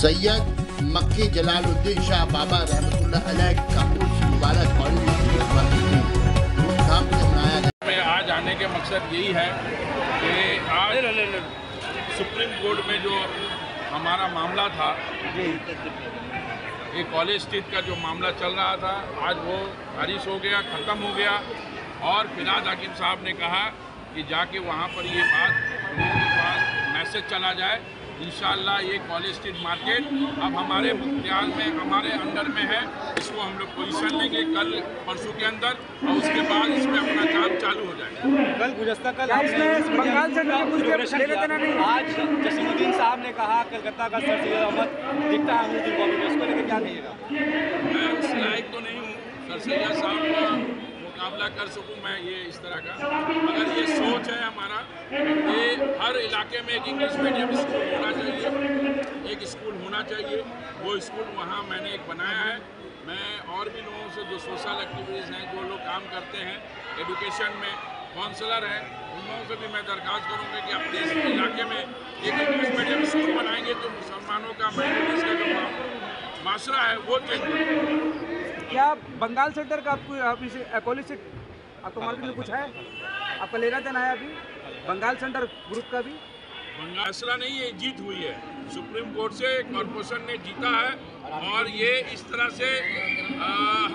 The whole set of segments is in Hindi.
सैयद मक्की जलालुद्दीन शाह बाबा रहमतुल्लाह अलैह का उर्स मुबारक धूमधाम से मनाया गया। आज आने के मकसद यही है कि आज सुप्रीम कोर्ट में जो हमारा मामला था, ये कॉलेज स्ट्रीट का जो मामला चल रहा था, आज वो खारिज हो गया, ख़त्म हो गया। और फिराद हकीम साहब ने कहा कि जाके वहाँ पर ये बात लोगों के पास मैसेज चला जाए। इंशाअल्लाह ये कॉलेज स्ट्रीट मार्केट अब हमारे मुख्तियार में, हमारे अंडर में है। इसको हम लोग पोजीशन लेंगे कल परसों के अंदर, और उसके बाद इसमें अपना काम चालू हो जाएगा। कल बंगाल से आज जसीमुद्दीन साहब ने कहा कलकत्ता का सर सैयद अहमद दिखता है उसको लेकर क्या कहिएगा? मैं उस लायक तो नहीं हूँ सर सैयद साहब का मुकाबला कर सकूं मैं ये इस तरह का, मगर ये सोच है हमारा कि हर इलाके में एक इंग्लिश मीडियम स्कूल होना चाहिए, एक स्कूल होना चाहिए। वो स्कूल वहाँ मैंने एक बनाया है। मैं और भी लोगों से जो सोशल एक्टिविटीज़ हैं, जो लोग काम करते हैं एजुकेशन में, काउंसलर हैं, उन लोगों से भी मैं दरख्वास्त करूँगा कि अपने इस इलाके में एक इंग्लिश मीडियम स्कूल बनाएंगे तो मुसलमानों का माइनॉरिटीज़ का जो माशरा है वो चेंज होगा। क्या बंगाल सेंटर का आपको कॉलेज से आपको मार्केट में कुछ है, आपका लेना देना है अभी बंगाल सेंटर ग्रुप का भी? बंगाल फैसला नहीं है, जीत हुई है सुप्रीम कोर्ट से, कॉर्पोरेशन ने जीता है। और ये इस तरह से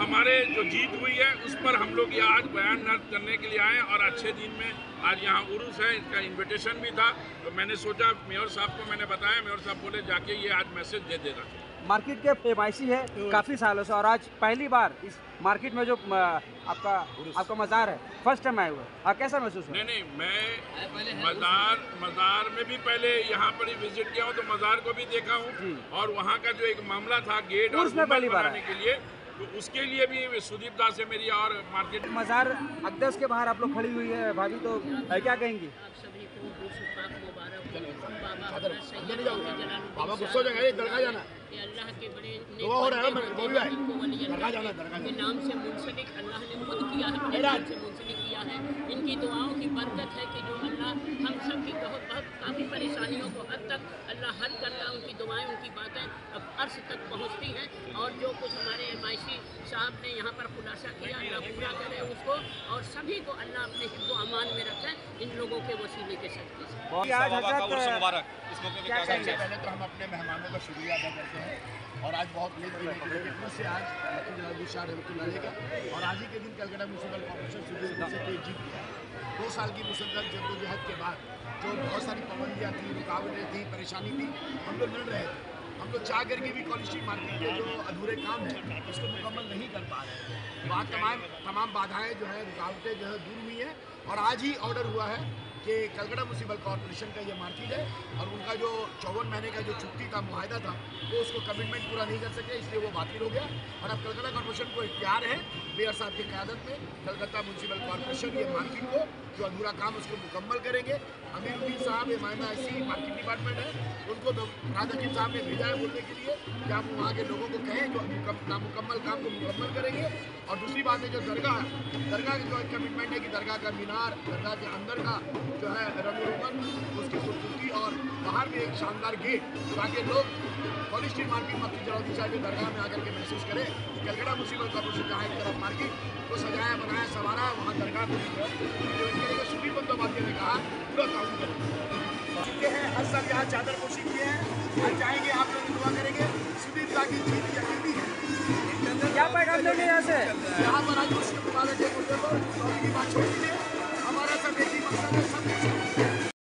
हमारे जो जीत हुई है उस पर हम लोग ये आज बयान दर्ज करने के लिए आए। और अच्छे दिन में आज यहाँ उर्स है, इसका इन्विटेशन भी था, तो मैंने सोचा मेयर साहब को मैंने बताया, मेयर साहब बोले जाके ये आज मैसेज दे देना। मार्केट के एमआईसी है काफ़ी सालों से, और आज पहली बार इस मार्केट में जो आपका मज़ार है फर्स्ट टाइम आए हुए, कैसा महसूस हुआ? नहीं, मैं मज़ार में भी पहले यहाँ पर ही विजिट किया हूँ, तो मज़ार को भी देखा हूँ। और वहाँ का जो एक मामला था गेट और गुंबद बनाने के लिए, तो उसके लिए भी सुदीप दास से मेरी और मार्केट मज़ार अक़दस के बाहर आप लोग खड़ी हुई है भाभी, तो क्या कहेंगी? बाबा गुस्सा जगह दरगाह जाना, अल्लाह के बड़े हो रहा है के नाम से मुंसलिक अल्लाह ने खुद किया है, अपने नाम से मुंसलिक किया है। इनकी दुआओं की बरकत है कि जो अल्लाह हम सब की बहुत काफ़ी परेशानियों को हद तक अल्लाह हल करता है। उनकी दुआएं, उनकी बातें अब अर्श तक पहुँचती हैं। और जो कुछ हमारे एमआईसी साहब ने यहाँ पर खुलासा किया, अल्लाह पूरा करे उसको, और सभी को अल्लाह अपने हिफ्ज़ व अमान में रखें, इन लोगों के वसीले के सदक़े से। पहले तो हम अपने मेहमानों का शुक्रिया अदा करते हैं, और आज बहुत लेट गिरने से आज शाह रहमतुल्लाह अलैह का, और आज ही के दिन कलकत्ता म्यूनसिपल कॉर्पोरेशन से जीत गया। 2 साल की मुसलसल जद्दोजहद के बाद जो बहुत सारी पाबंदियाँ थी, रुकावटें थी, परेशानी थी, हम लोग लड़ रहे थे। हम लोग चाह करके भी कॉलेज स्ट्रीट मार्केट के जो अधूरे काम हैं उसको मुकम्मल नहीं कर पा रहे हैं। वहाँ तमाम बाधाएँ जो है, रुकावटें जो है दूर हुई हैं, और आज ही ऑर्डर हुआ है कि कलकत्ता म्यूनसिपल कॉर्पोरेशन का ये मार्केट है, और उनका जो 54 महीने का जो छुट्टी का मुआहदा था वो उसको कमिटमेंट पूरा नहीं कर सके, इसलिए वो बातिल हो गया। और अब कलकत्ता कॉर्पोरेशन को इख्तियार है मेयर साहब की क़यादत में, कलकत्ता म्यूनसिपल कॉर्पोरेशन ये मार्केट को जो अधूरा काम उसको मुकम्मल करेंगे। अमीरुद्दीन साहब MIMIC मार्केट डिपार्टमेंट है, उनको फिराद हकीम साहब ने भेजा है बोलने के लिए कि आप वहाँ के लोगों को कहें जो नामुकम्मल काम को मुकम्मल करेंगे। और दूसरी बात है जो दरगाह की जो कमिटमेंट है कि दरगाह का मीनार, दरगाह के अंदर का जो है रंग-रोगन, उसकी खूबसूरती, और बाहर में एक शानदार गेट, ताकि लोग कॉलेज स्ट्रीट मार्केट मक्की जलालुद्दीन शाह की दरगाह में आकर के महसूस करें कि कलकत्ता म्यूनसिपल कॉर्पोरेशन जहाँ एक तरफ मार्केट को सजाया बनाया संवारा है, वहाँ दरगाह को भी सुप्रीम बंदोबस्त ने कहा पूरा काम करें हैं। हर साल यहाँ चादर पोशी किए हैं, आज जाएंगे, आप लोग दुआ करेंगे, सुदीप दा की जीत यकीनी है। क्या पैगाम देंगे यहाँ से? यहाँ पर आज मुस्लिम मुबारक के मुद्दे पर की बात छोड़ दीजिए। हमारा सब एक ही मकसद है।